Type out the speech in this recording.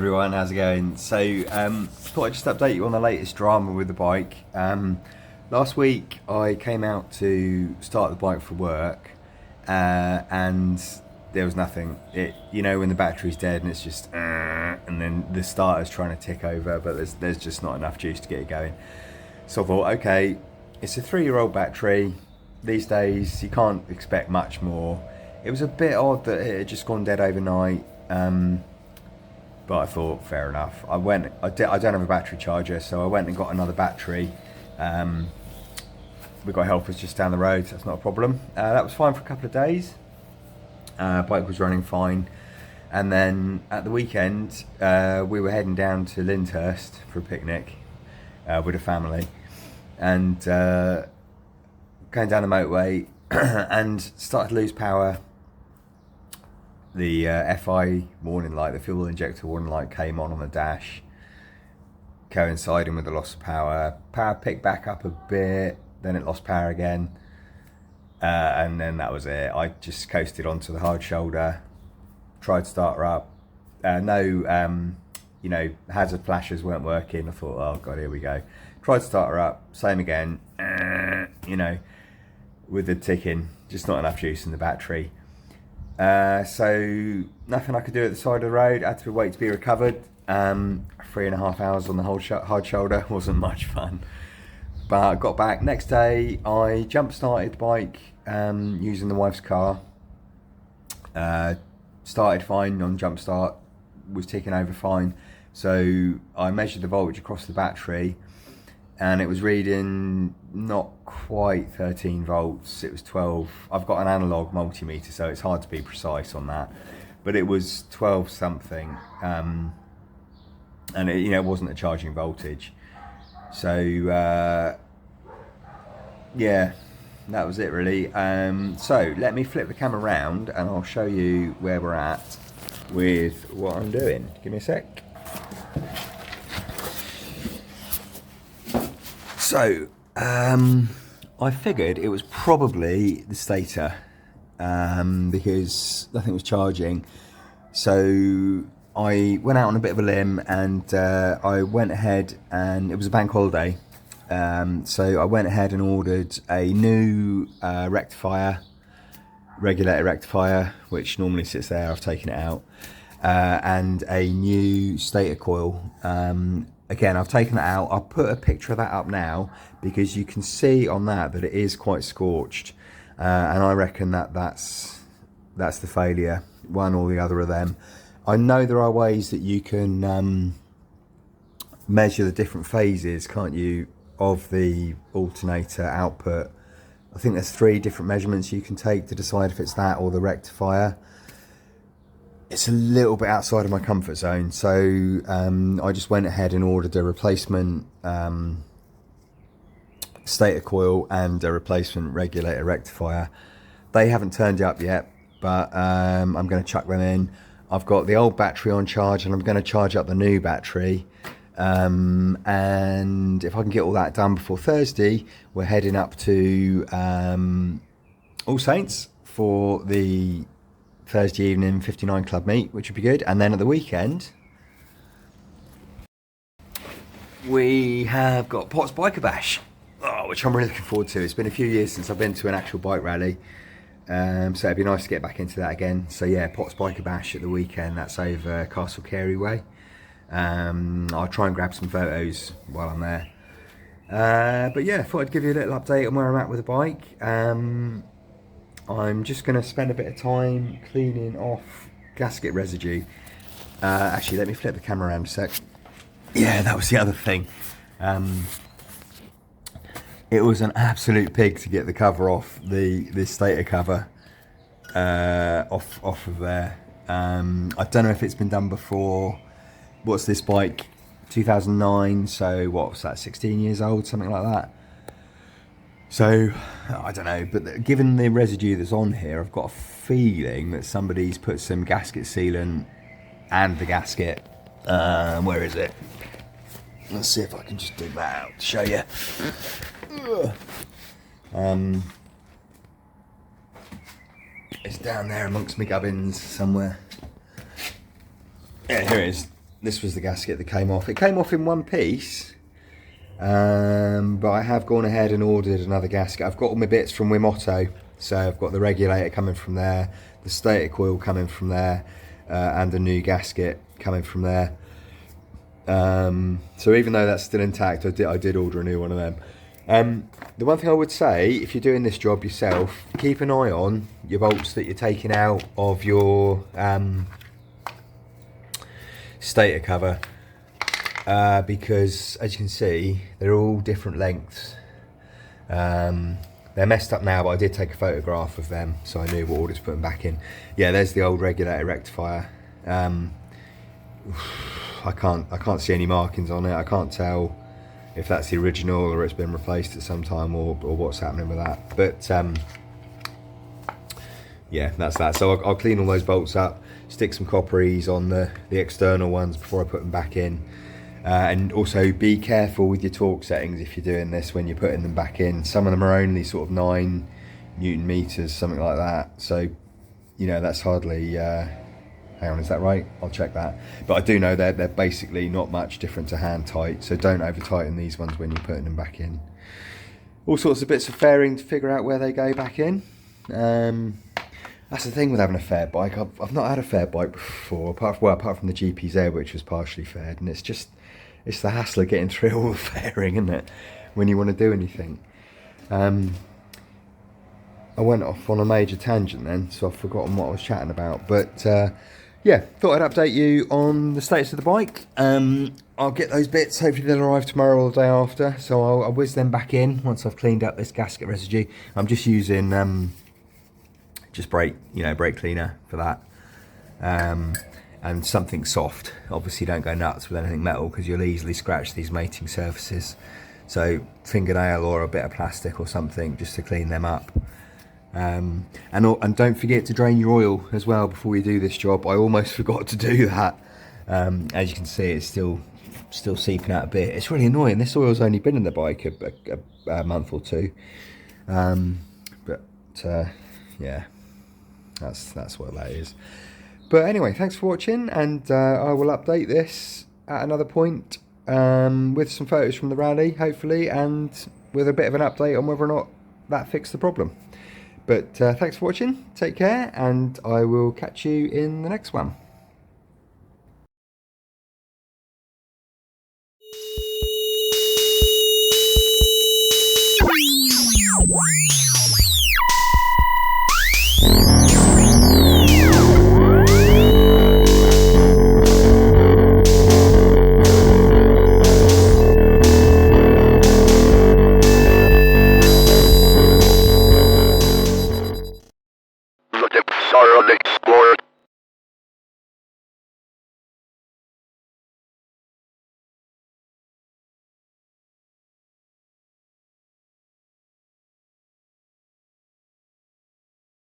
everyone, how's it going? So, thought I'd just update you on the latest drama with the bike. Last week I came out to start the bike for work, and there was nothing. You know, when the battery's dead and it's just, and then the starter's trying to tick over, but there's just not enough juice to get it going. So I thought, okay, it's a 3-year-old battery. These days you can't expect much more. It was a bit odd that it had just gone dead overnight. But I thought, fair enough. I don't have a battery charger, so I went and got another battery. We got helpers just down the road, so that's not a problem. That was fine for a couple of days. Bike was running fine. And then at the weekend, we were heading down to Lyndhurst for a picnic with a family. And going down the motorway and started to lose power. The FI warning light, the fuel injector warning light came on the dash, coinciding with the loss of power. Power picked back up a bit, then it lost power again, and then that was it. I just coasted onto the hard shoulder, tried to start her up. Hazard flashes weren't working. I thought, oh god, here we go. Tried to start her up, same again, with the ticking, just not enough juice in the battery. So nothing I could do at the side of the road. I had to wait to be recovered. 3.5 hours on the hard shoulder wasn't much fun, but I got back next day. I jump started the bike using the wife's car. Started fine on jump start, was ticking over fine. So I measured the voltage across the battery, and it was reading not quite 13 volts, it was 12. I've got an analog multimeter, so it's hard to be precise on that, but it was 12 something, and it wasn't a charging voltage. So yeah, that was it really. So let me flip the camera around and I'll show you where we're at with what I'm doing. Give me a sec. So, I figured it was probably the stator, because nothing was charging. So I went out on a bit of a limb, and I went ahead, and it was a bank holiday. So I went ahead and ordered a new regulator rectifier, which normally sits there. I've taken it out, and a new stator coil. Again, I've taken that out. I'll put a picture of that up now, because you can see on that it is quite scorched, and I reckon that's the failure, one or the other of them. I know there are ways that you can measure the different phases, can't you, of the alternator output. I think there's 3 different measurements you can take to decide if it's that or the rectifier. It's a little bit outside of my comfort zone, so I just went ahead and ordered a replacement stator coil and a replacement regulator rectifier. They haven't turned up yet, but I'm going to chuck them in. I've got the old battery on charge, and I'm going to charge up the new battery. And if I can get all that done before Thursday, we're heading up to All Saints for the Thursday evening 59 club meet, which would be good. And then at the weekend we have got Pott's Biker Bash, which I'm really looking forward to. It's been a few years since I've been to an actual bike rally, so it'd be nice to get back into that again. So yeah, Pott's Biker Bash at the weekend. That's over Castle Carey way. I'll try and grab some photos while I'm there, but yeah, thought I'd give you a little update on where I'm at with the bike. I'm just going to spend a bit of time cleaning off gasket residue. Actually, let me flip the camera around a sec. Yeah, that was the other thing. It was an absolute pig to get the cover off, the stator cover off of there. I don't know if it's been done before. What's this bike? 2009, so what's that, 16 years old, something like that. So I don't know, but given the residue that's on here, I've got a feeling that somebody's put some gasket sealant and the gasket. Where is it? Let's see if I can just dig that out to show you. It's down there amongst my gubbins somewhere. Yeah, here it is. this was the gasket that came off. It came off in one piece, but I have gone ahead and ordered another gasket. I've got all my bits from Wimoto, so I've got the regulator coming from there, the stator coil coming from there, and a new gasket coming from there. So even though that's still intact, I did order a new one of them. The one thing I would say, if you're doing this job yourself, keep an eye on your bolts that you're taking out of your stator cover, because as you can see, they're all different lengths. They're messed up now, but I did take a photograph of them, so I knew what order to put them back in. Yeah, there's the old regulator rectifier. I can't see any markings on it. I can't tell if that's the original or it's been replaced at some time, or what's happening with that. But yeah, that's that. So I'll clean all those bolts up, stick some copperies on the external ones before I put them back in. And also be careful with your torque settings if you're doing this when you're putting them back in. Some of them are only sort of 9 Newton meters, something like that. So, you know, that's hardly, hang on, is that right? I'll check that. But I do know they're basically not much different to hand tight. So don't over tighten these ones when you're putting them back in. All sorts of bits of fairing to figure out where they go back in. That's the thing with having a fair bike. I've not had a fair bike before, apart from the GPZ, which was partially faired, and it's the hassle of getting through all the fairing, isn't it, when you want to do anything. I went off on a major tangent then, so I've forgotten what I was chatting about. But yeah, thought I'd update you on the status of the bike. I'll get those bits, hopefully they'll arrive tomorrow or the day after, so I'll whiz them back in once I've cleaned up this gasket residue. I'm just using just brake cleaner for that, and something soft. Obviously don't go nuts with anything metal because you'll easily scratch these mating surfaces, so fingernail or a bit of plastic or something just to clean them up. And don't forget to drain your oil as well before you do this job. I almost forgot to do that. As you can see, it's still seeping out a bit. It's really annoying. This oil's only been in the bike a month or two, but yeah, that's what that is. But anyway, thanks for watching, and I will update this at another point with some photos from the rally, hopefully, and with a bit of an update on whether or not that fixed the problem. But thanks for watching, take care, and I will catch you in the next one.